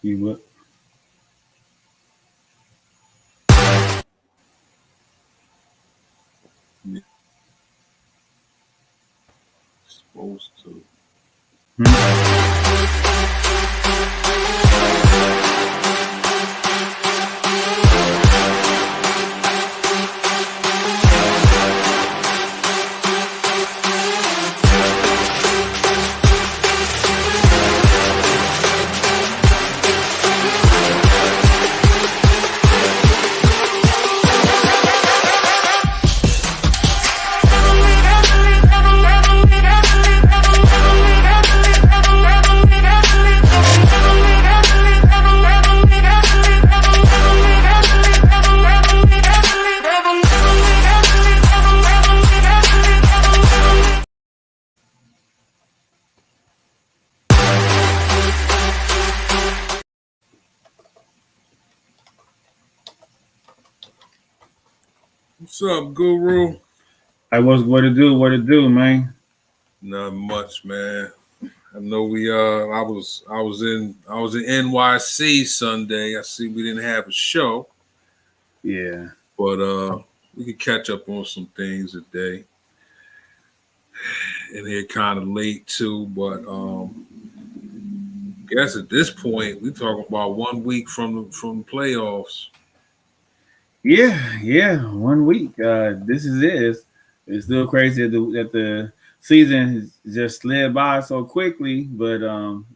You would. Yeah, supposed to. Hmm? What's up, Guru? I was what to do, man. Not much, man. I know I was in NYC Sunday. I see we didn't have a show, Yeah. but we could catch up on some things today. And here kind of late too, but guess at this point we talking about 1 week from the playoffs. Yeah. 1 week. This is it. It's still crazy that the season has just slid by so quickly, but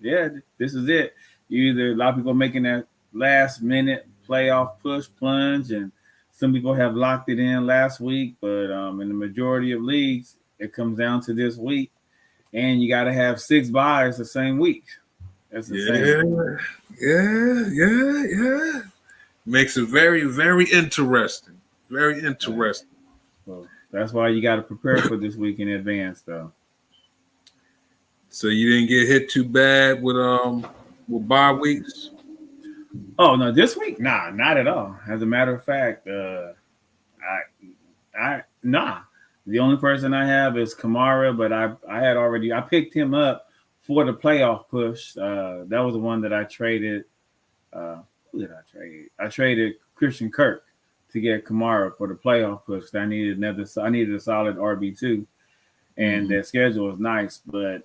yeah, this is it. You either a lot of people making that last minute playoff push plunge, and some people have locked it in last week, but in the majority of leagues, it comes down to this week, and you got to have six buys the same week. That's insane. Yeah, yeah. Makes it very, very interesting. Very Uh, interesting. so that's why you got to prepare for this week in advance, though. So you didn't get hit too bad with bye weeks. Oh no, this week, nah, not at all. As a matter of fact, I nah. The only person I have is Kamara, but I had already I picked him up for the playoff push. That was the one that I traded. Who did I trade? I traded Christian Kirk to get Kamara for the playoff push. I needed another. I needed a solid RB2, and Mm-hmm. their schedule was nice, but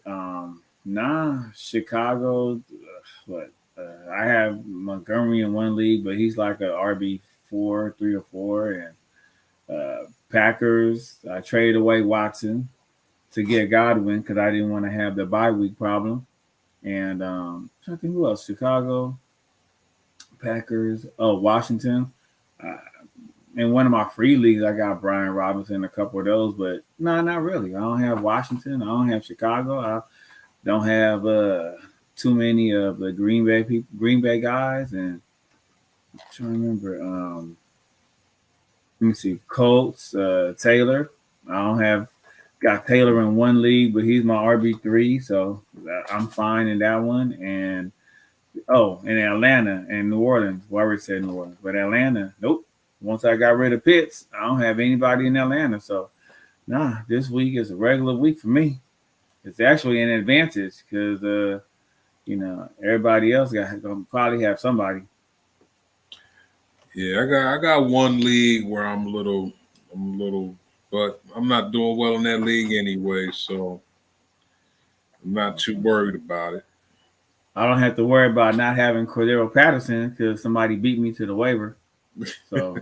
nah, Chicago. What I have Montgomery in one league, but he's like a RB4, 3 or 4, and Packers. I traded away Watson to get Godwin because I didn't want to have the bye week problem. And I think who else? Chicago, Packers. Oh, Washington. Uh, in one of my free leagues, I got Brian Robinson, a couple of those, but no, not really. I don't have Washington. I don't have Chicago. I don't have too many of the Green Bay guys, and I'm trying to remember. Let me see, Colts, Taylor. I don't have got Taylor in one league, but he's my RB3, so I'm fine in that one. And in Atlanta and New Orleans. Well, I already said New Orleans, but Atlanta, nope. Once I got rid of Pitts, I don't have anybody in Atlanta. So, nah, this week is a regular week for me. It's actually an advantage because, everybody else got probably have somebody. Yeah, I got one league where I'm a little, but I'm not doing well in that league anyway, so I'm not too worried about it. I don't have to worry about not having Cordero Patterson because somebody beat me to the waiver. So,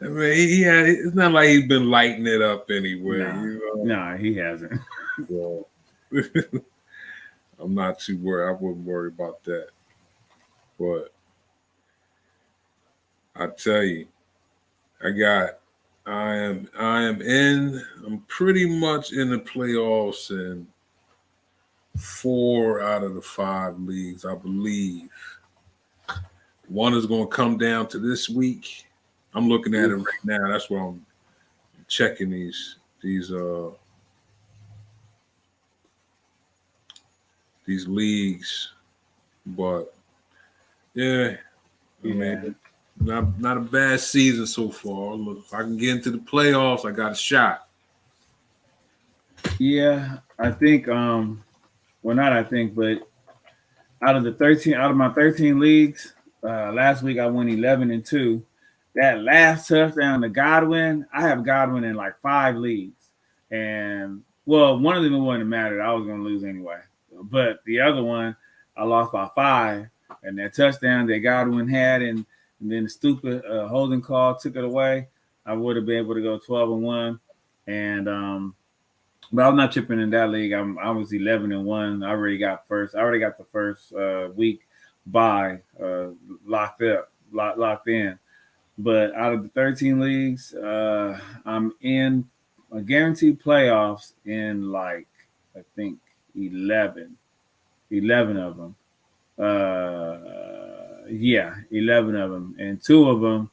I mean, it's not like he's been lighting it up anyway, nah, nah, he hasn't. So I'm not too worried. I wouldn't worry about that. But I tell you, I got I'm pretty much in the playoffs in 4 out of the 5 leagues, I believe. One is gonna come down to this week. I'm looking at it right now. That's why I'm checking these leagues. But yeah, I Yeah, mean, not a bad season so far. Look, if I can get into the playoffs, I got a shot. yeah. I think well, not I think, but out of my 13 leagues, last week I went 11-2. That last touchdown to Godwin, I have Godwin in like 5 leagues, and well, one of them it wouldn't have mattered. I was going to lose anyway, but the other one I lost by 5, and that touchdown that Godwin had, and then the stupid holding call took it away. I would have been able to go 12-1, and but I'm not chipping in that league. I was 11-1. I already got the first week bye locked in. But out of the 13 leagues, I'm in a guaranteed playoffs in like I think 11 of them. Yeah, 11 of them, and 2 of them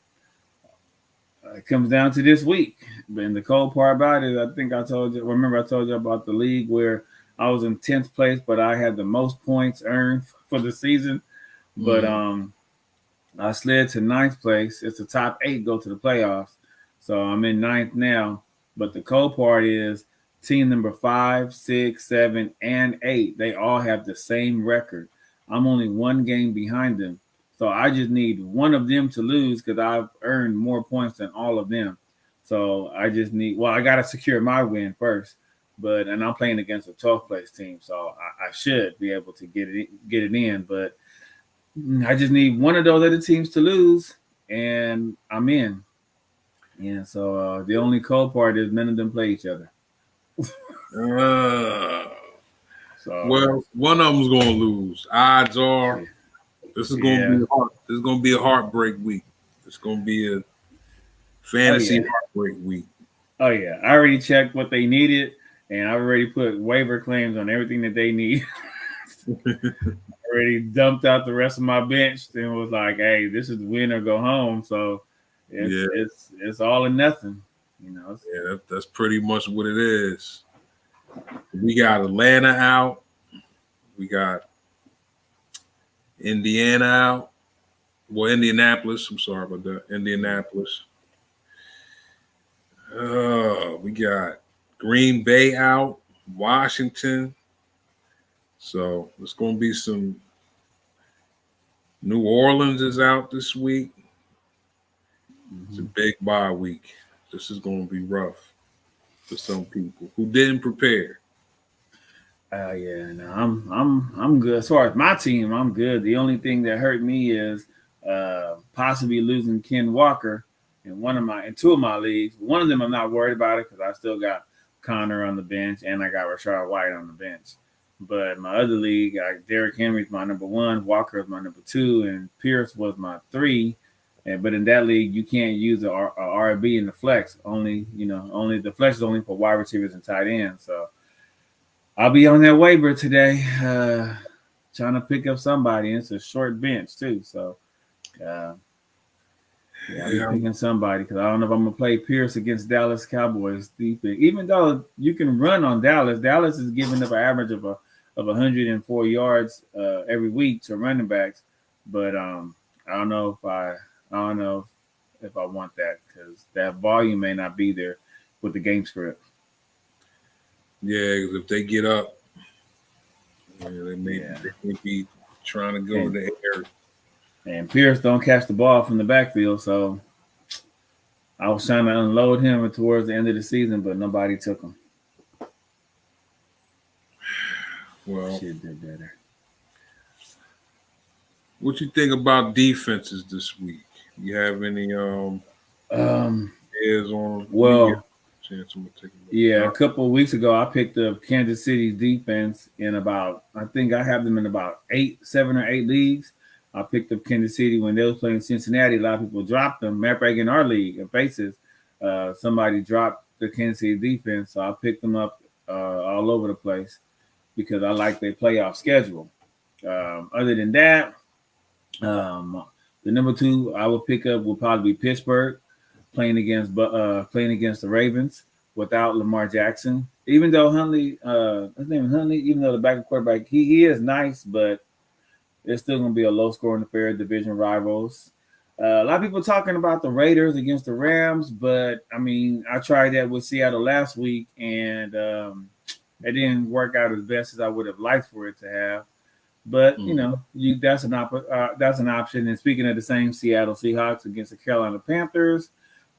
it comes down to this week. And the cold part about it, I think I told you. Remember, I told you about the league where I was in 10th place, but I had the most points earned for the season. But I slid to 9th place. It's the top 8 go to the playoffs, so I'm in 9th now. But the cold part is team number 5, 6, 7, and 8. They all have the same record. I'm only 1 game behind them. So I just need one of them to lose because I've earned more points than all of them. So I just need, I got to secure my win first. And I'm playing against a 12th place team, so I should be able to get it in. But I just need one of those other teams to lose, and I'm in. Yeah. So the only cold part is none of them play each other. So well, one of them's going to lose. Odds are. Yeah. This is going to be a heartbreak week. It's going to be a fantasy heartbreak week. Oh yeah, I already checked what they needed, and I already put waiver claims on everything that they need. Already dumped out the rest of my bench and was like, "Hey, this is win or go home." So it's all or nothing, you know. Yeah, that's pretty much what it is. We got Atlanta out. We got Indiana out. Well, Indianapolis. I'm sorry about that. Indianapolis. We got Green Bay out. Washington. So it's going to be some. New Orleans is out this week. It's a big bye week. This is going to be rough for some people who didn't prepare. Yeah, no, I'm good. As far as my team, I'm good. The only thing that hurt me is possibly losing Ken Walker in 2 of my leagues. One of them I'm not worried about it because I still got Connor on the bench and I got Rashard White on the bench. But my other league, Derrick Henry's my number 1, Walker is my number 2, and Pierce was my 3. But in that league, you can't use a RB in the flex. Only the flex is only for wide receivers and tight ends. So I'll be on that waiver today, trying to pick up somebody. It's a short bench too, so I'll be picking somebody because I don't know if I'm gonna play Pierce against Dallas Cowboys defense. Even though you can run on Dallas, Dallas is giving up an average of 104 yards every week to running backs, but I don't know if I want that because that volume may not be there with the game script. Yeah, because if they get up, they may be trying to go to the air. And Pierce don't catch the ball from the backfield, so I was trying to unload him towards the end of the season, but nobody took him. Well, should do better. What you think about defenses this week? You have any airs on? Well, a couple of weeks ago, I picked up Kansas City's defense in I think I have them in about 7 or 8 leagues. I picked up Kansas City when they was playing Cincinnati. A lot of people dropped them. Matter of fact, in our league, in Faces, somebody dropped the Kansas City defense, so I picked them up all over the place because I like their playoff schedule. Other than that, the number 2 I would pick up will probably be Pittsburgh, playing against the Ravens without Lamar Jackson. Even though Huntley, his name is Huntley, even though the backup quarterback, he is nice, but it's still going to be a low-scoring affair, division rivals. A lot of people talking about the Raiders against the Rams, but, I mean, I tried that with Seattle last week, and it didn't work out as best as I would have liked for it to have. But that's an option. And speaking of the same Seattle Seahawks against the Carolina Panthers,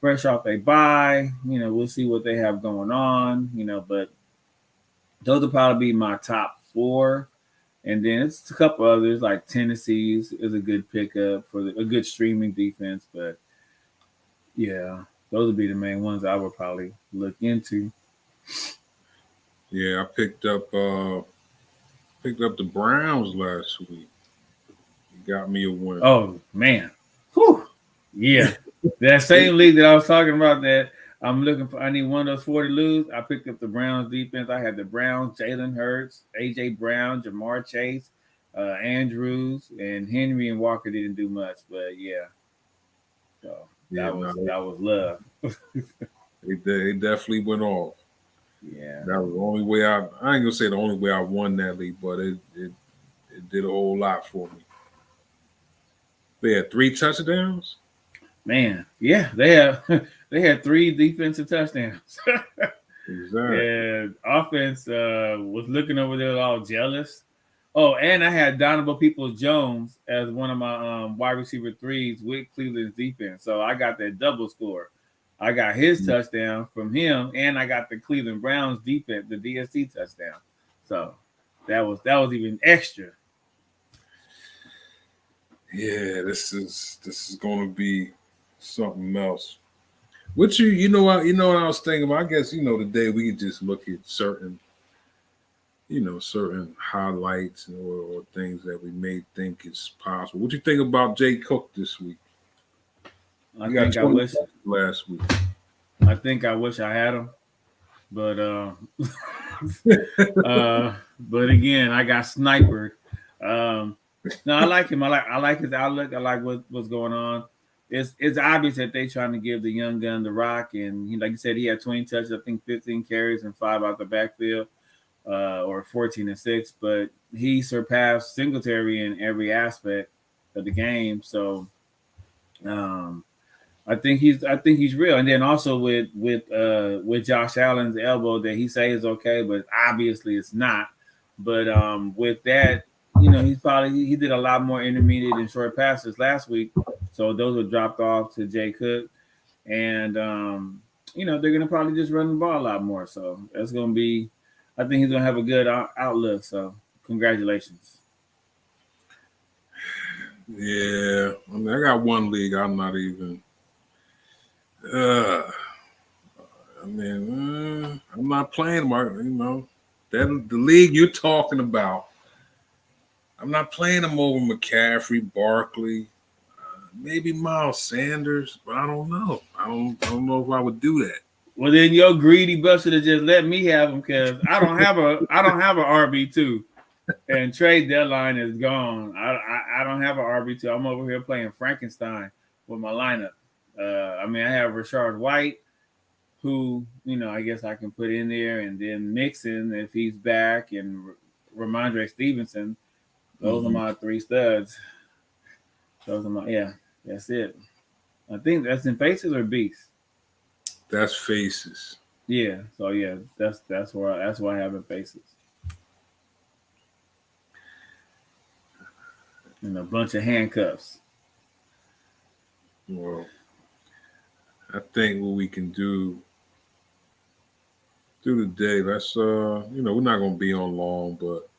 fresh off a bye, we'll see what they have going on. But those will probably be my top 4. And then it's a couple others like Tennessee's is a good pickup for a good streaming defense. But yeah, those would be the main ones I would probably look into. Yeah, I picked up the Browns last week. It got me a win. Oh man, whew. Yeah, that same league that I was talking about. That I'm looking for. I need one of those 4 to lose. I picked up the Browns defense. I had the Browns, Jalen Hurts, AJ Brown, Jamar Chase, Andrews, and Henry and Walker didn't do much, but yeah. So that was love. They definitely went off. Yeah, that was the only way I ain't gonna say the only way I won that league, but it did a whole lot for me. They had 3 touchdowns. Man, yeah, they had 3 defensive touchdowns. Exactly. And offense was looking over there all jealous. Oh, and I had Donovan Peoples-Jones as one of my wide receiver 3s with Cleveland's defense. So I got that double score. I got his touchdown from him, and I got the Cleveland Browns defense, the DST touchdown. So that was even extra. Yeah, this is going to be something else. What you know what I was thinking about? I guess today we could just look at certain highlights or things that we may think is possible. What you think about Jay Cook this week? I wish last week. I think I wish I had him, but but again, I got sniped. No, I like him. I like his outlook. I like what's going on. It's obvious that they're trying to give the young gun the rock, and like you said, he had 20 touches, I think 15 carries and 5 out the backfield, or 14 and 6. But he surpassed Singletary in every aspect of the game. So, I think he's real. And then also with Josh Allen's elbow that he says is okay, but obviously it's not. But with that, he did a lot more intermediate and short passes last week. So those were dropped off to Jay Cook. And they're gonna probably just run the ball a lot more. So that's gonna be, I think he's gonna have a good outlook. So congratulations. Yeah, I mean, I got one league I'm not even. I'm not playing, Mark. That the league you're talking about. I'm not playing them over McCaffrey, Barkley, maybe Miles Sanders, but I don't know. I don't know if I would do that. Well, then your greedy butt should have just let me have them because I don't have a RB2, and trade deadline is gone. I don't have a RB2. I'm over here playing Frankenstein with my lineup. I have Rashard White, who I guess I can put in there, and then Mixon if he's back, and Ramondre Stevenson. Those are my 3 studs. That's it. I think that's in Faces or Beasts. That's Faces. Yeah. So yeah, that's where I have in Faces. And a bunch of handcuffs. Well, I think what we can do today, let's we're not gonna be on long, but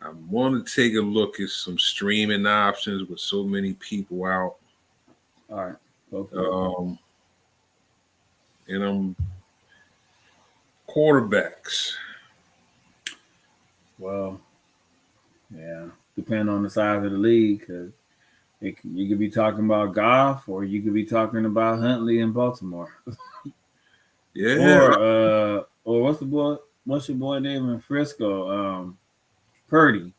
I want to take a look at some streaming options with so many people out. All right. Go for it. And quarterbacks. Well, yeah, depending on the size of the league, because you could be talking about Goff, or you could be talking about Huntley in Baltimore. Yeah. Or what's your boy name in Frisco? Purdy.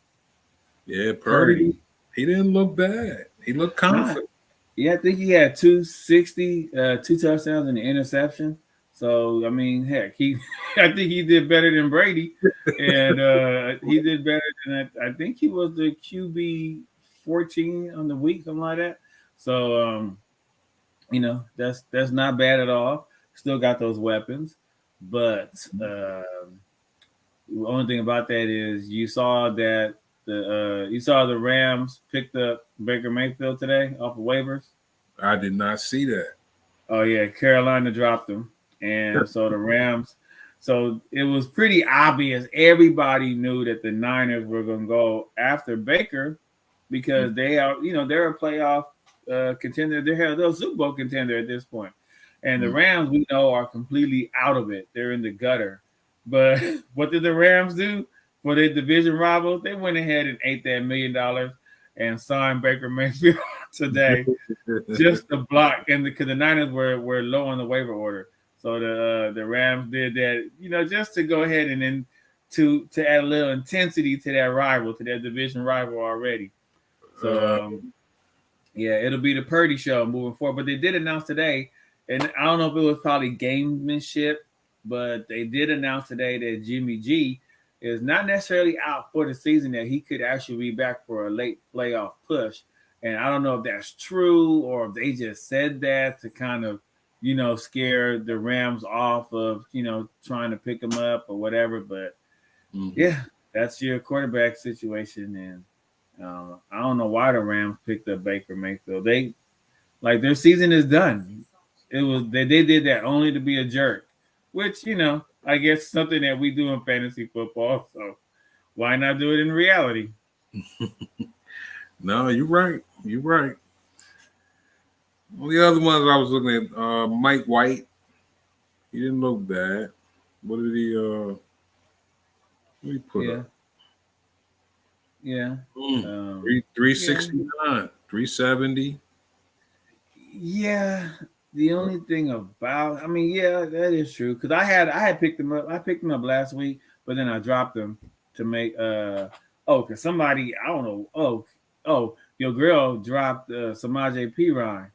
Yeah, Purdy. He didn't look bad. He looked confident. Yeah, I think he had 260, 2 touchdowns and an interception. So heck, I think he did better than Brady, and he did better than I think he was the QB 14 on the week, something like that. So that's not bad at all. Still got those weapons, but The only thing about that is you saw that the Rams picked up Baker Mayfield today off of waivers. I did not see that. Oh yeah, Carolina dropped him, and so the Rams. So it was pretty obvious. Everybody knew that the Niners were going to go after Baker because they are, they're a playoff contender. They're a Super Bowl contender at this point. And the Rams, we know, are completely out of it. They're in the gutter. But what did the Rams do for their division rivals? They went ahead and ate that $1 million and signed Baker Mayfield today just to block. And because the Niners were low on the waiver order. So the Rams did that, just to go ahead and then to add a little intensity to that rival, to that division rival already. So, yeah, it'll be the Purdy show moving forward. But they did announce today, and I don't know if it was probably gamemanship, but they did announce today that Jimmy G is not necessarily out for the season, that he could actually be back for a late playoff push. And I don't know if that's true or if they just said that to kind of, scare the Rams off of, trying to pick them up or whatever. But yeah, that's your quarterback situation. And I don't know why the Rams picked up Baker Mayfield. Their season is done. They did that only to be a jerk, which, I guess something that we do in fantasy football. So why not do it in reality? No, you're right. You're right. Well, the other ones I was looking at, Mike White. He didn't look bad. What did he put up? Yeah. 369, 370. Yeah. The only thing about, that is true. Because I had picked him up. I picked him up last week, but then I dropped him to make because somebody, I don't know. Your girl dropped Samaje Perine.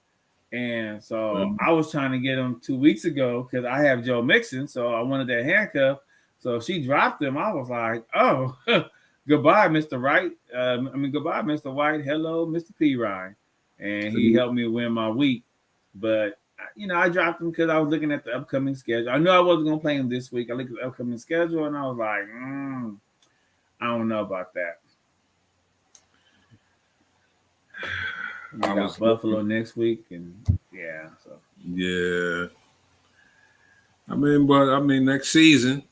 And so I was trying to get him 2 weeks ago because I have Joe Mixon, so I wanted that handcuff. So she dropped him. I was like, oh, goodbye, Mr. Wright. Goodbye, Mr. White. Hello, Mr. Perine. And he helped me win my week. But, I dropped him because I was looking at the upcoming schedule. I knew I wasn't going to play him this week. I looked at the upcoming schedule, and I was like, I don't know about that. We got Buffalo next week, and yeah. So yeah. Next season,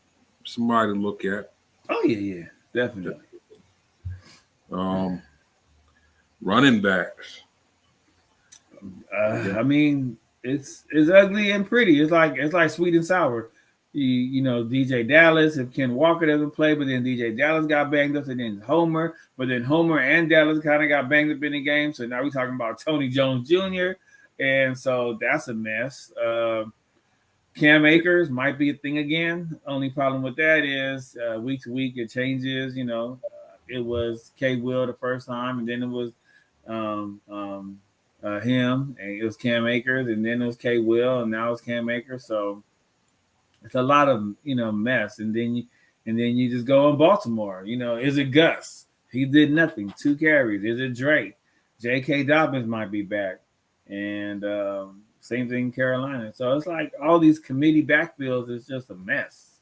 somebody to look at. Oh yeah, definitely. Running backs. It's ugly and pretty. It's like sweet and sour. DJ Dallas, if Ken Walker doesn't play, but then DJ Dallas got banged up, and then Homer, but then Homer and Dallas kind of got banged up in the game. So now we're talking about Tony Jones Jr., and so that's a mess. Cam Akers might be a thing again. Only problem with that is week to week it changes. It was K. Will the first time, and then it was him, and it was Cam Akers, and then it was K. Will, and now it's Cam Akers. So it's a lot of mess, and then you just go in Baltimore. Is it Gus? He did nothing. 2 carries. Is it Drake? J.K. Dobbins might be back, and same thing in Carolina. So it's like all these committee backfields is just a mess.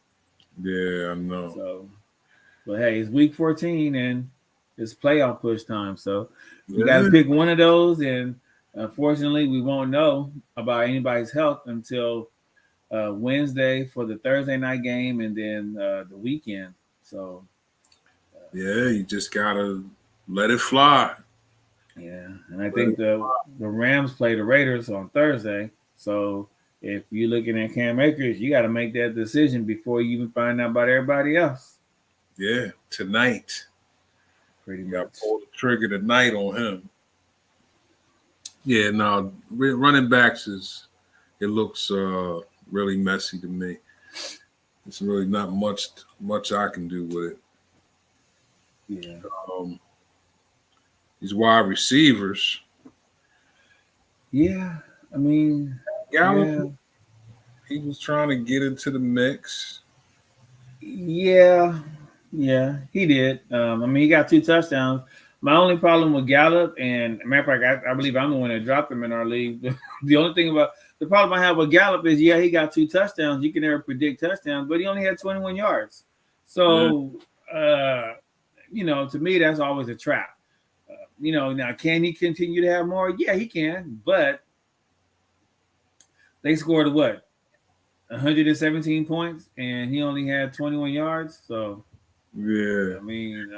Yeah, I know. So, but hey, it's week 14 and it's playoff push time. So you got to pick one of those, and unfortunately, we won't know about anybody's health until Wednesday for the Thursday night game, and then the weekend. So you just gotta let it fly. Yeah, and I think the Rams play the Raiders on Thursday. So if you're looking at Cam Akers, you got to make that decision before you even find out about everybody else. Yeah, tonight. Pretty much. Got to pull the trigger tonight on him. Yeah, no, running backs it looks really messy to me. It's really not much I can do with it. Yeah. These wide receivers. Yeah, Gallup, he was trying to get into the mix. Yeah, he did. He got 2 touchdowns. My only problem with Gallup, and matter of fact, I believe I'm the one that dropped him in our league. The problem I have with Gallup is, he got 2 touchdowns. You can never predict touchdowns, but he only had 21 yards. So, to me, that's always a trap. Now, can he continue to have more? Yeah, he can. But they scored what? 117 points, and he only had 21 yards. So, yeah, I mean,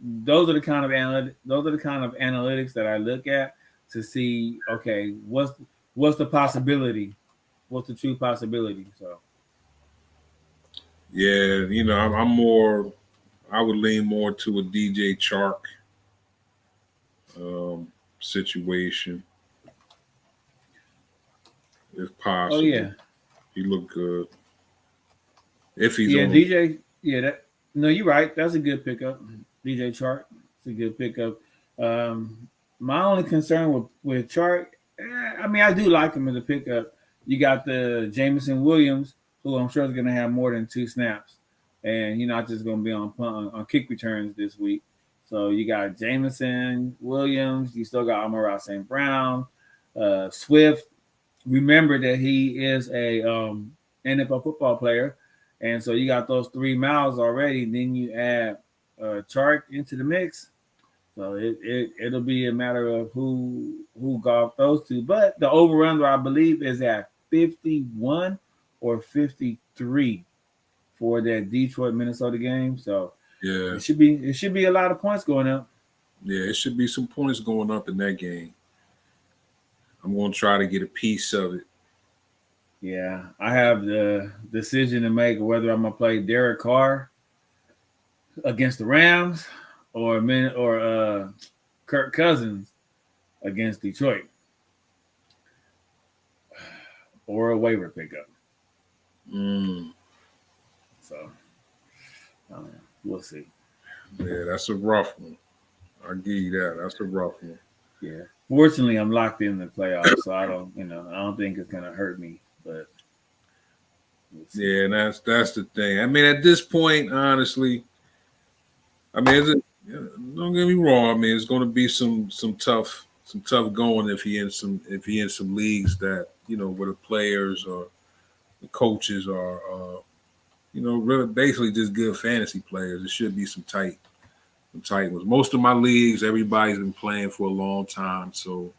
those are the kind of analytics that I look at to see. Okay, what's the possibility? What's the true possibility? So, yeah. I'm more. I would lean more to a DJ Chark situation if oh possible. yeah, He looked good if he's yeah, on. DJ. Yeah, no, you're right. That's a good pickup, DJ Chark. It's a good pickup. My only concern with Chark, I mean, I do like him as a pickup. You got the Jameson Williams, who I'm sure is going to have more than 2 snaps, and he's not just going to be on kick returns this week. So you got Jameson Williams. You still got Amon-Ra St. Brown, Swift. Remember that he is a NFL football player, and so you got those 3 miles already. Then you add Chark into the mix, so it'll be a matter of who golf those two. But the over under, I believe, is at 51 or 53 for that Detroit Minnesota game. So Yeah, it should be a lot of points going up. yeah. It should be some points going up in that game. I'm going to try to get a piece of it. Yeah, I have the decision to make whether I'm gonna play Derek Carr against the Rams or Kirk Cousins against Detroit, or a waiver pickup. Mm, So we'll see. yeah, that's a rough one. I'll give you that. That's a rough one. Yeah. Fortunately, I'm locked in the playoffs, so I don't think it's gonna hurt me. But we'll see. Yeah, and that's the thing. I mean, at this point, honestly, I mean, don't get me wrong. I mean, it's going to be some tough going if he in some leagues that where the players or the coaches are really basically just good fantasy players. It should be some tight ones. Most of my leagues, everybody's been playing for a long time, so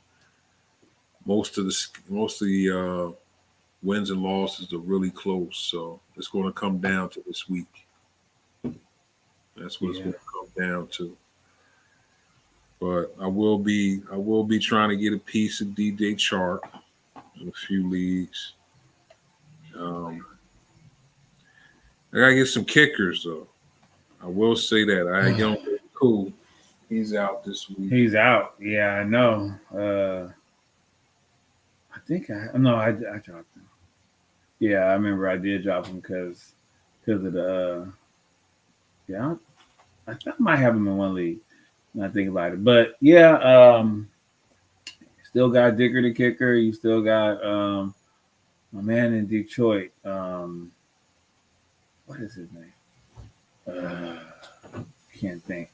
most of the wins and losses are really close. So it's going to come down to this week. That's what it's going to come down to. But I will be trying to get a piece of DJ Chark in a few leagues. I gotta get some kickers though. I will say that I young cool. He's out this week. He's out. Yeah, I know. I think I dropped him. Yeah, I remember I did drop him because of the I thought I might have him in one league. When I think about it, but yeah, still got Dicker the kicker. You still got my man in Detroit. What is his name? Can't think.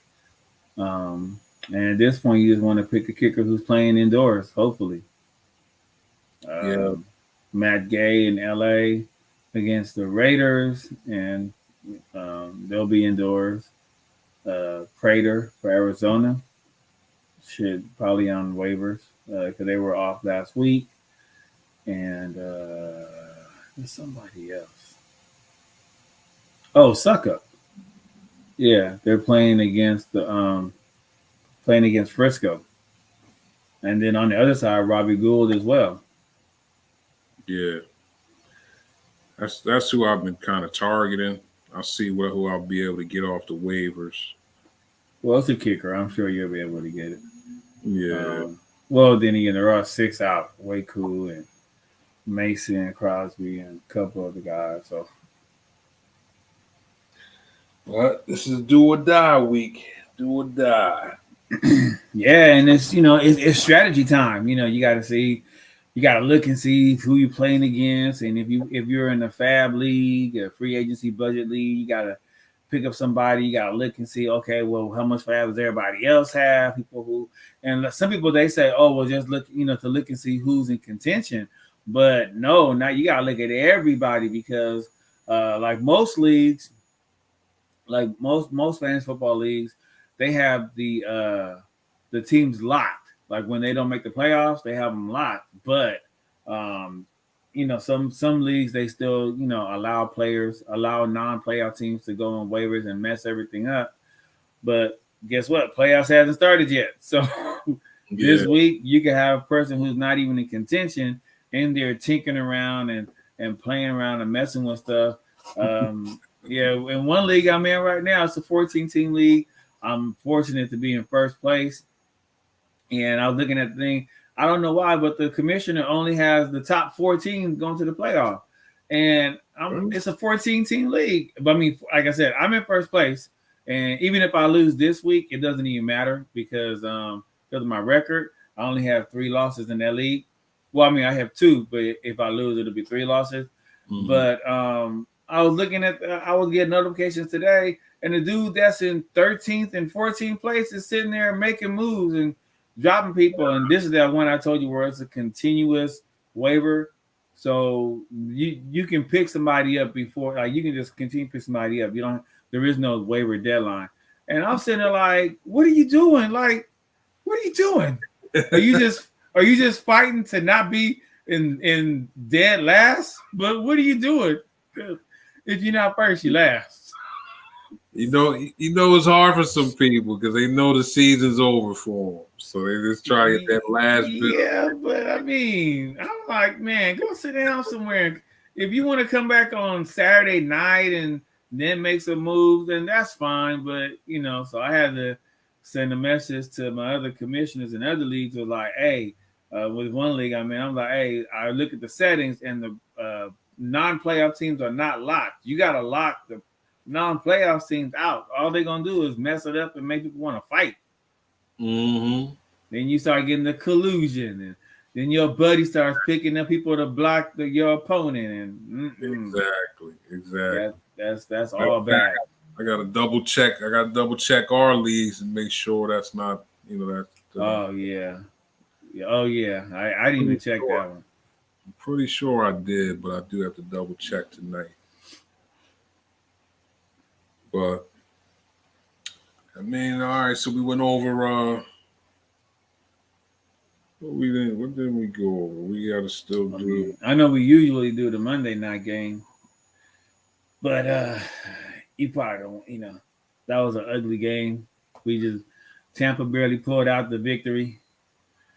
And at this point, you just want to pick a kicker who's playing indoors. Hopefully, Matt Gay in LA against the Raiders, and they'll be indoors. Prater for Arizona should probably on waivers because they were off last week, and there's somebody else. Oh, Suckup. Yeah, they're playing against Frisco, and then on the other side, Robbie Gould as well. Yeah, that's who I've been kind of targeting. I'll see who I'll be able to get off the waivers. Well, it's a kicker. I'm sure you'll be able to get it. Yeah. Well, then again, there are 6 out. Way Cool and Mason and Crosby and a couple other guys. So, but this is do or die week. Do or die. Yeah, and it's strategy time. You got to see. You got to look and see who you're playing against, and if you're in a fab league, a free agency budget league, you got to pick up somebody. You got to look and see, okay, well, how much fab does everybody else have? And some people they say, oh, well, just look, to look and see who's in contention. But no, now you got to look at everybody because, like most leagues, like most fantasy football leagues, they have the teams locked. Like when they don't make the playoffs, they have them locked. But um, some leagues they still allow non-playoff teams to go on waivers and mess everything up. But guess what? Playoffs hasn't started yet. So this week you can have a person who's not even in contention in there tinkering around and playing around and messing with stuff. Yeah, in one league I'm in right now, it's a 14-team league. I'm fortunate to be in first place. And I was looking at the thing. I don't know why, but the commissioner only has the top 4 teams going to the playoff. And it's a 14-team league. But I mean, like I said, I'm in first place. And even if I lose this week, it doesn't even matter because of my record. I only have 3 losses in that league. Well, I mean, I have 2, but if I lose, it'll be 3 losses. Mm-hmm. But I was looking at, I was getting notifications today, and the dude that's in 13th and 14th place is sitting there making moves and dropping people. And this is that one I told you where it's a continuous waiver. So you can pick somebody up before, like you can just continue to pick somebody up. There is no waiver deadline. And I'm sitting there like, what are you doing? Like, what are you doing? Are you just fighting to not be in dead last? But what are you doing? If you're not first, you last. It's hard for some people because they know the season's over for them. So they just try to get that last bit. Yeah, but I mean, I'm like, man, go sit down somewhere. If you want to come back on Saturday night and then make some moves, then that's fine. But, so I had to send a message to my other commissioners in other leagues was like, hey, with one league, I'm like, hey, I look at the settings and the non-playoff teams are not locked. You got to lock the non-playoff teams out. All they're going to do is mess it up and make people want to fight. Mm-hmm. Then you start getting the collusion, and then your buddy starts picking up people to block your opponent. And exactly. That's all bad. I got to double check. I got to double check our leagues and make sure that's not, that. Oh yeah. I didn't even check that one. I'm pretty sure I did, but I do have to double check tonight. But I mean, all right. So we went over. What didn't we go over? We got to still do. I know we usually do the Monday night game, but you probably don't. That was an ugly game. Tampa barely pulled out the victory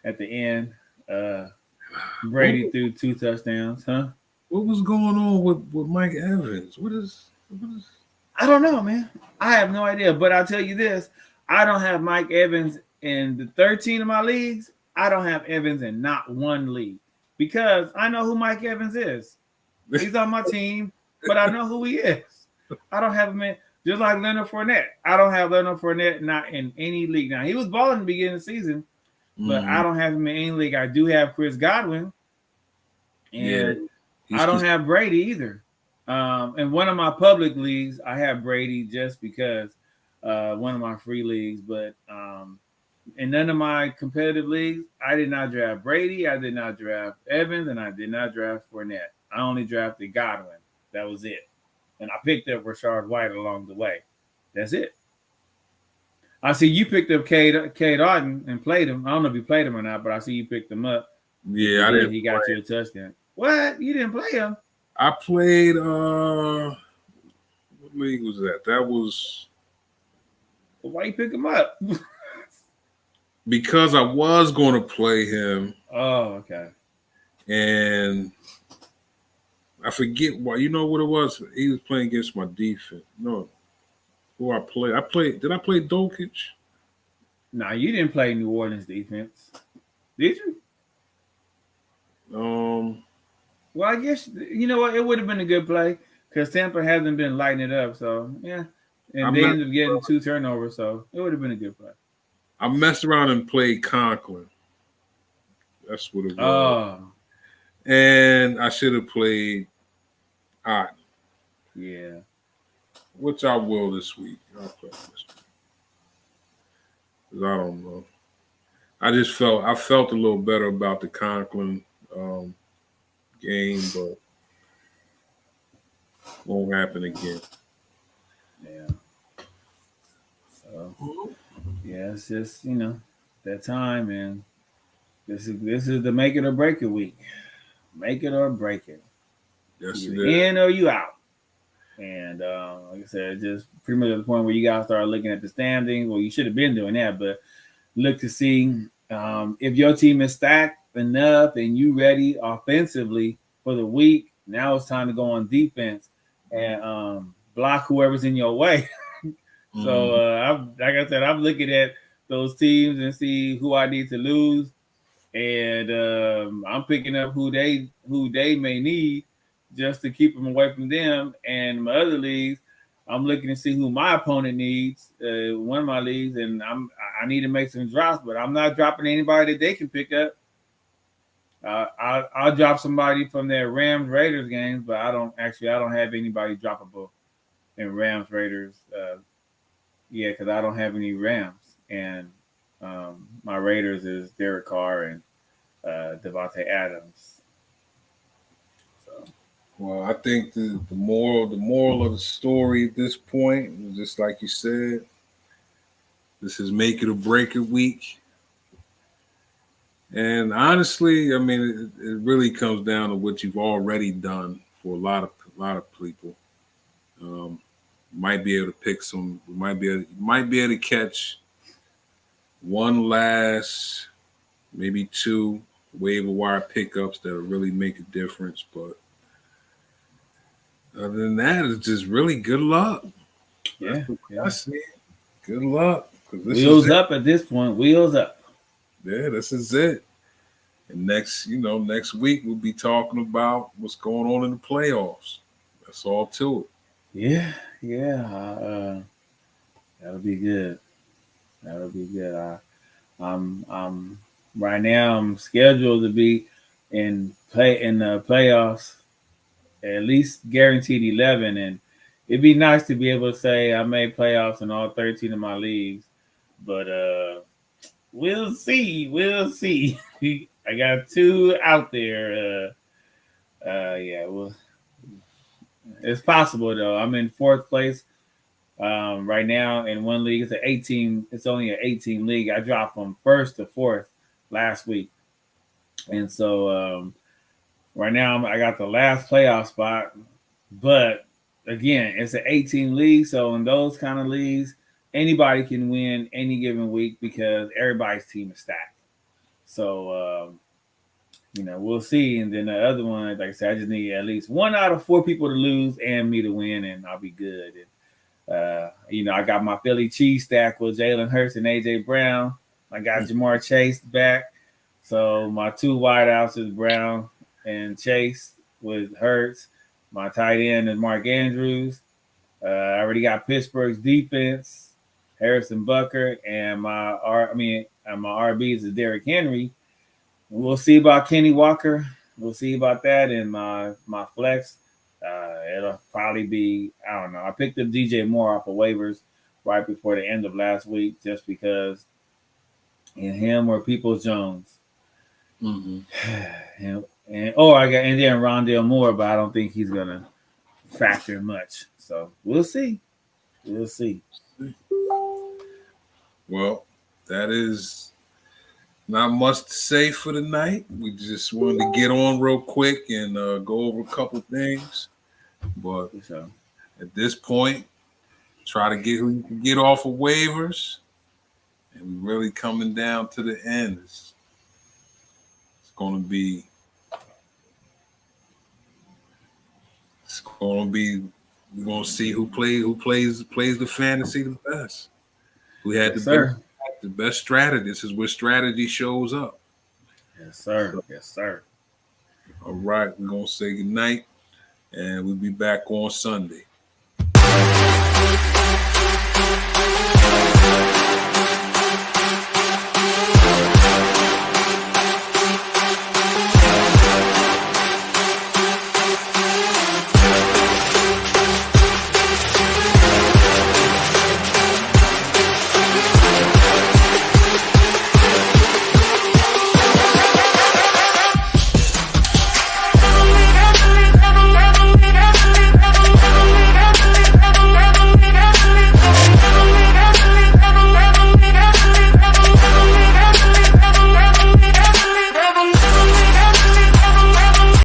at the end. Brady threw 2 touchdowns, huh? What was going on with Mike Evans? What is? I don't know, man. I have no idea. But I'll tell you this: I don't have Mike Evans in the 13 of my leagues. I don't have Evans in not one league because I know who Mike Evans is. He's on my team, but I know who he is. I don't have him in, just like Leonard Fournette. I don't have Leonard Fournette not in any league. Now, he was balling in the beginning of the season, but I don't have him in any league. I do have Chris Godwin, and I don't have Brady either. In one of my public leagues, I have Brady just because one of my free leagues, but in none of my competitive leagues, I did not draft Brady, I did not draft Evans, and I did not draft Fournette. I only drafted Godwin. That was it. And I picked up Rashard White along the way. That's it. I see you picked up Cade Otton and played him. I don't know if you played him or not, but I see you picked him up. Yeah, I didn't. He got you a touchdown. What? You didn't play him? I played. What league was that? That was. Why you pick him up? Because I was going to play him. Oh, okay. And I forget why. You know what it was? He was playing against my defense. No. Who I played? Did I play Dokic? No, you didn't play New Orleans defense. Did you? Well, I guess, you know what? It would have been a good play because Tampa hasn't been lighting it up. So, yeah. And they ended up getting 2 turnovers. So, it would have been a good play. I messed around and played Conklin. That's what it was. Oh. And I should have played Otton. Yeah. Which I will this week. I'll play this week. Because I don't know. I felt a little better about the Conklin game, but won't happen again. Yeah. yeah, it's just that time, and this is the make it or break it week. Make it or break it. Yes, You it either is. in or you out. And like I said, just pretty much at the point where you guys start looking at the standings. Well, you should have been doing that, but look to see if your team is stacked enough and you ready offensively for the week. Now it's time to go on defense and block whoever's in your way. So like I said, I'm looking at those teams and see who I need to lose, and I'm picking up who they may need just to keep them away from them. And my other leagues, I'm looking to see who my opponent needs. One of my leagues, and I need to make some drops, but I'm not dropping anybody that they can pick up. I'll drop somebody from their Rams Raiders games, but I don't have anybody droppable in Rams Raiders. Because I don't have any Rams, and my Raiders is Derek Carr and Devontae Adams. So, well, I think the moral of the story at this point, just like you said, this is make it or break it week. And honestly, I mean, it really comes down to what you've already done for a lot of people. Might be able to pick some. Might be able to catch one last, maybe two waiver wire pickups that'll really make a difference. But other than that, it's just really good luck. yeah. That's it. Good luck. Wheels up at this point. Wheels up. Yeah, this is it. And next week we'll be talking about what's going on in the playoffs. That's all to it. Yeah. That'll be good. I'm right now. I'm scheduled to be in the playoffs, at least guaranteed 11, and it'd be nice to be able to say I made playoffs in all 13 of my leagues, but we'll see. I got 2 out there. It's possible though. I'm in 4th place right now in one league. It's only an 18 league. I dropped from 1st to 4th last week, and so right now I got the last playoff spot. But again, it's an 18 league, so in those kind of leagues, anybody can win any given week because everybody's team is stacked. So we'll see. And then the other one, like I said, I just need at least 1 out of 4 people to lose and me to win, and I'll be good. And I got my Philly cheese stack with Jalen Hurts and AJ Brown. I got Jamar Chase back. So my 2 wideouts is Brown and Chase with Hurts. My tight end is Mark Andrews. I already got Pittsburgh's defense, Harrison Butker, and my RBs is Derrick Henry. We'll see about Kenny Walker. We'll see about that. And my flex, it'll probably be, I don't know. I picked up DJ Moore off of waivers right before the end of last week just because in him or Peoples-Jones. Mm-hmm. and then Rondale Moore, but I don't think he's gonna factor much. So we'll see. Well, that is not much to say for the night. We just wanted to get on real quick and go over a couple things. But at this point, try to get who you can get off of waivers. And we're really coming down to the end. It's going to be we're going to see who plays the fantasy the best. Who had the best strategy. This is where strategy shows up. Yes, sir. Yes, sir. All right. We're going to say goodnight, and we'll be back on Sunday.